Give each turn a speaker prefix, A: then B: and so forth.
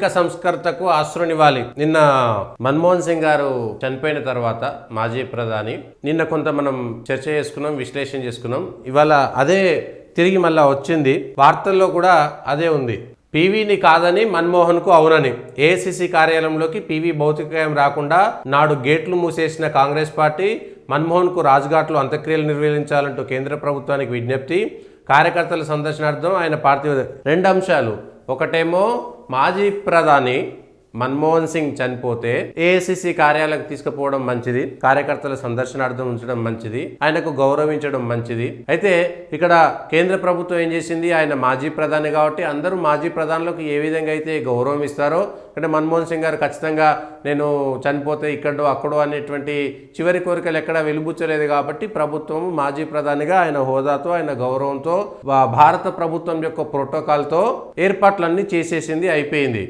A: ఆర్థిక సంస్కర్తకు ఆశ్రనివ్వాలి. నిన్న మన్మోహన్ సింగ్ గారు చనిపోయిన తర్వాత మాజీ ప్రధాని, నిన్న కొంత మనం చర్చ చేసుకున్నాం, విశ్లేషణ చేసుకున్నాం. ఇవాళ అదే తిరిగి మళ్ళా వచ్చింది, వార్తల్లో కూడా అదే ఉంది. పీవీని కాదని మన్మోహన్కు అవునని. ఏఐసిసి కార్యాలయంలోకి పీవీ భౌతికకాయం రాకుండా నాడు గేట్లు మూసేసిన కాంగ్రెస్ పార్టీ మన్మోహన్కు రాజ్ఘాట్లో అంత్యక్రియలు నిర్వహించాలంటూ కేంద్ర ప్రభుత్వానికి విజ్ఞప్తి. కార్యకర్తల సందర్శనార్థం ఆయన పార్థివ. రెండు అంశాలు. ఒకటేమో మాజీ ప్రధాని మన్మోహన్ సింగ్ చనిపోతే ఏఐసిసి కార్యాలయాలకు తీసుకుపోవడం మంచిది, కార్యకర్తల సందర్శనార్థం ఉంచడం మంచిది, ఆయనకు గౌరవించడం మంచిది. అయితే ఇక్కడ కేంద్ర ప్రభుత్వం ఏం చేసింది, ఆయన మాజీ ప్రధాని కాబట్టి అందరూ మాజీ ప్రధానులకు ఏ విధంగా అయితే గౌరవం ఇస్తారో, అంటే మన్మోహన్ సింగ్ గారు ఖచ్చితంగా నేను చనిపోతే ఇక్కడో అక్కడో అనేటువంటి చివరి కోరికలు ఎక్కడా వెలుబుచ్చలేదు కాబట్టి ప్రభుత్వం మాజీ ప్రధానిగా ఆయన హోదాతో, ఆయన గౌరవంతో, భారత ప్రభుత్వం యొక్క ప్రోటోకాల్తో ఏర్పాట్లన్నీ చేసేసింది, అయిపోయింది.